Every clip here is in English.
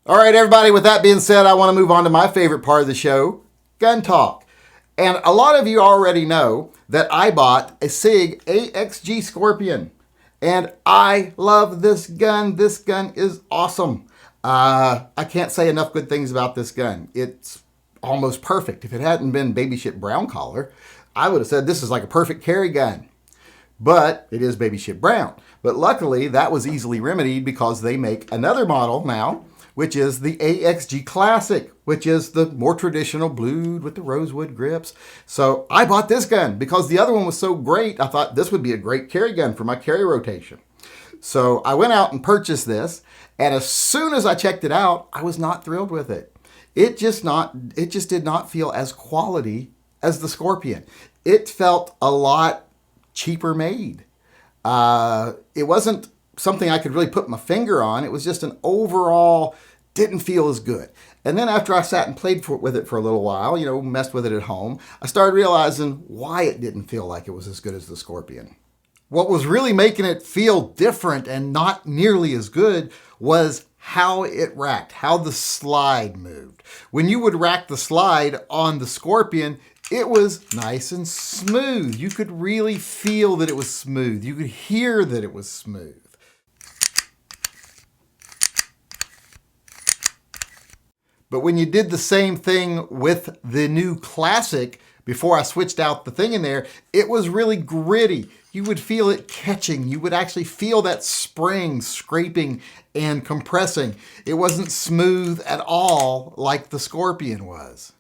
All right, everybody, with that being said, I want to move on to my favorite part of the show, gun talk. And a lot of you already know that I bought a SIG AXG Scorpion. And I love this gun. This gun is awesome. I can't say enough good things about this gun. It's almost perfect. If it hadn't been baby ship brown collar, I would have said this is like a perfect carry gun. But it is baby ship brown. But luckily, that was easily remedied because they make another model now, which is the AXG Classic, which is the more traditional blued with the rosewood grips. So I bought this gun because the other one was so great. I thought this would be a great carry gun for my carry rotation. So I went out and purchased this, and as soon as I checked it out, I was not thrilled with it. It just did not feel as quality as the Scorpion. It felt a lot cheaper made. It wasn't something I could really put my finger on. It was just an overall didn't feel as good. And then after I sat and played with it for a little while, messed with it at home, I started realizing why it didn't feel like it was as good as the Scorpion. What was really making it feel different and not nearly as good was how it racked, how the slide moved. When you would rack the slide on the Scorpion, it was nice and smooth. You could really feel that it was smooth. You could hear that it was smooth. But when you did the same thing with the new Classic, before I switched out the thing in there, it was really gritty. You would feel it catching. You would actually feel that spring scraping and compressing. It wasn't smooth at all like the Scorpion was.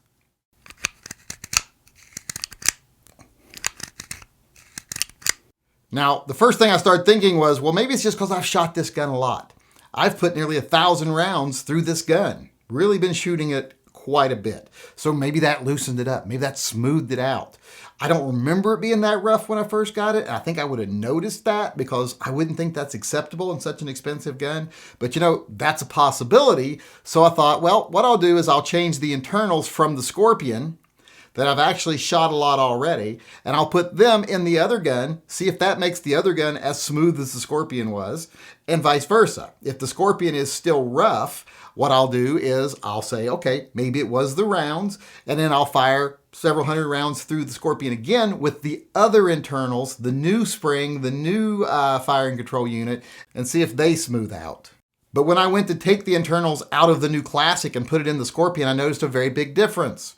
Now, the first thing I started thinking was, well, maybe it's just because I've shot this gun a lot. I've put nearly 1,000 rounds through this gun. Really been shooting it quite a bit. So maybe that loosened it up. Maybe that smoothed it out. I don't remember it being that rough when I first got it. I think I would have noticed that because I wouldn't think that's acceptable in such an expensive gun. But that's a possibility. So I thought, well, what I'll do is I'll change the internals from the Scorpion that I've actually shot a lot already, and I'll put them in the other gun, see if that makes the other gun as smooth as the Scorpion was, and vice versa. If the Scorpion is still rough, what I'll do is I'll say, okay, maybe it was the rounds, and then I'll fire several hundred rounds through the Scorpion again with the other internals, the new spring, the new firing control unit, and see if they smooth out. But when I went to take the internals out of the new Classic and put it in the Scorpion, I noticed a very big difference.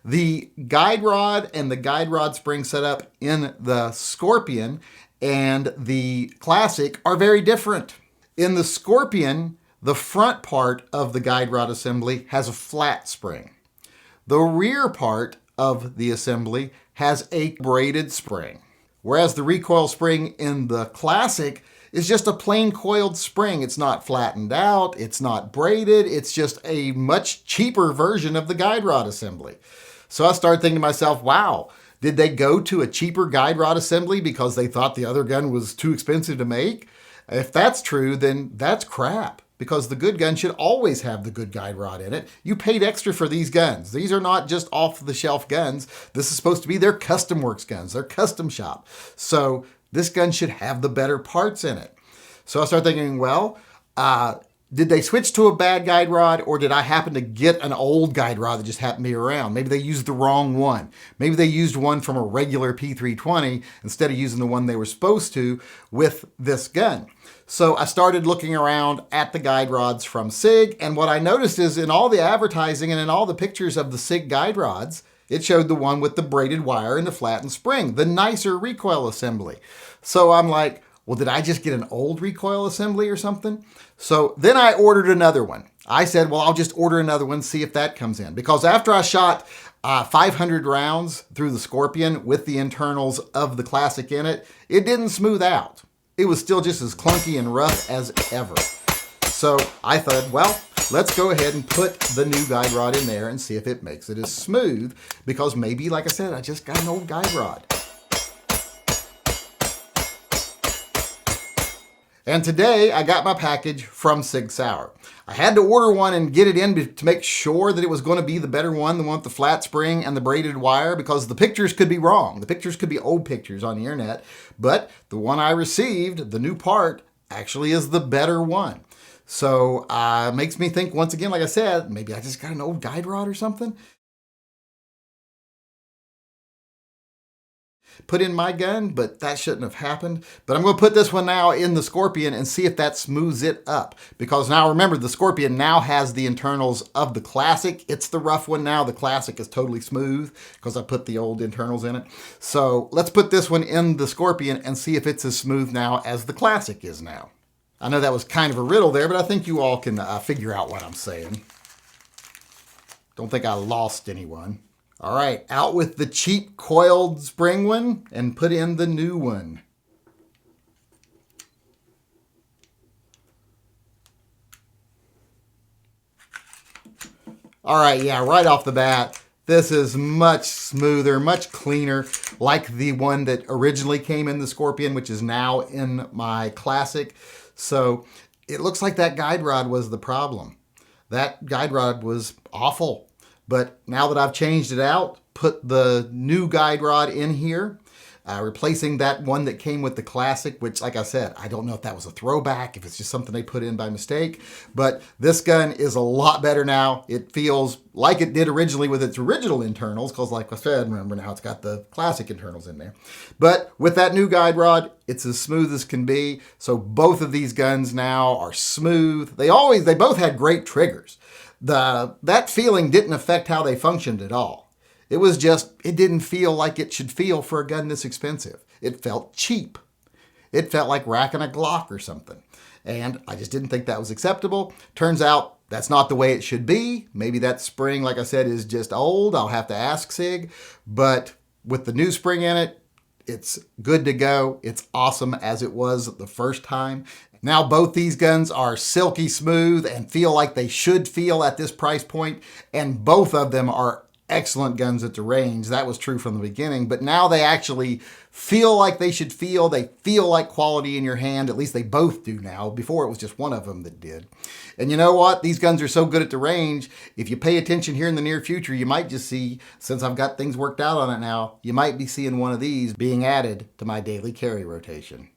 The guide rod and the guide rod spring setup in the Scorpion and the Classic are very different. In the Scorpion, the front part of the guide rod assembly has a flat spring. The rear part of the assembly has a braided spring, whereas the recoil spring in the Classic is just a plain coiled spring. It's not flattened out, it's not braided, it's just a much cheaper version of the guide rod assembly. So I started thinking to myself, wow, did they go to a cheaper guide rod assembly because they thought the other gun was too expensive to make? If that's true, then that's crap, because the good gun should always have the good guide rod in it. You paid extra for these guns. These are not just off-the-shelf guns. This is supposed to be their custom works guns, their custom shop. So this gun should have the better parts in it. So I started thinking, well, did they switch to a bad guide rod, or did I happen to get an old guide rod that just happened to be around? Maybe they used the wrong one. Maybe they used one from a regular P320 instead of using the one they were supposed to with this gun. So I started looking around at the guide rods from SIG, and what I noticed is in all the advertising and in all the pictures of the SIG guide rods, it showed the one with the braided wire and the flattened spring, the nicer recoil assembly. So I'm like, well, did I just get an old recoil assembly or something? So then I ordered another one. I said, well, I'll just order another one, see if that comes in. Because after I shot 500 rounds through the Scorpion with the internals of the Classic in it, it didn't smooth out. It was still just as clunky and rough as ever. So I thought, well, let's go ahead and put the new guide rod in there and see if it makes it as smooth. Because maybe, like I said, I just got an old guide rod. And today I got my package from Sig Sauer. I had to order one and get it in to make sure that it was going to be the better one, the one with the flat spring and the braided wire, because the pictures could be wrong. The pictures could be old pictures on the internet, but the one I received, the new part, actually is the better one. So makes me think once again, like I said, maybe I just got an old guide rod or something. Put in my gun, but that shouldn't have happened. But I'm going to put this one now in the Scorpion and see if that smooths it up. Because now remember, the Scorpion now has the internals of the Classic. It's the rough one now. The Classic is totally smooth because I put the old internals in it. So let's put this one in the Scorpion and see if it's as smooth now as the Classic is now. I know that was kind of a riddle there, but I think you all can figure out what I'm saying. Don't think I lost anyone. All right, out with the cheap coiled spring one and put in the new one. All right, yeah, right off the bat, this is much smoother, much cleaner, like the one that originally came in the Scorpion, which is now in my Classic. So it looks like that guide rod was the problem. That guide rod was awful. But now that I've changed it out, put the new guide rod in here, replacing that one that came with the Classic, which, like I said, I don't know if that was a throwback, if it's just something they put in by mistake. But this gun is a lot better now. It feels like it did originally with its original internals, because like I said, remember now it's got the Classic internals in there. But with that new guide rod, it's as smooth as can be. So both of these guns now are smooth. They both had great triggers. That feeling didn't affect how they functioned at all. It was just, it didn't feel like it should feel for a gun this expensive. It felt cheap. It felt like racking a Glock or something. And I just didn't think that was acceptable. Turns out that's not the way it should be. Maybe that spring, like I said, is just old. I'll have to ask SIG. But with the new spring in it, it's good to go. It's awesome as it was the first time. Now both these guns are silky smooth and feel like they should feel at this price point, and both of them are excellent guns at the range. That was true from the beginning, but now they actually feel like they should feel. They feel like quality in your hand. At least they both do now. Before it was just one of them that did. And you know what? These guns are so good at the range. If you pay attention here in the near future, you might just see, since I've got things worked out on it now, you might be seeing one of these being added to my daily carry rotation.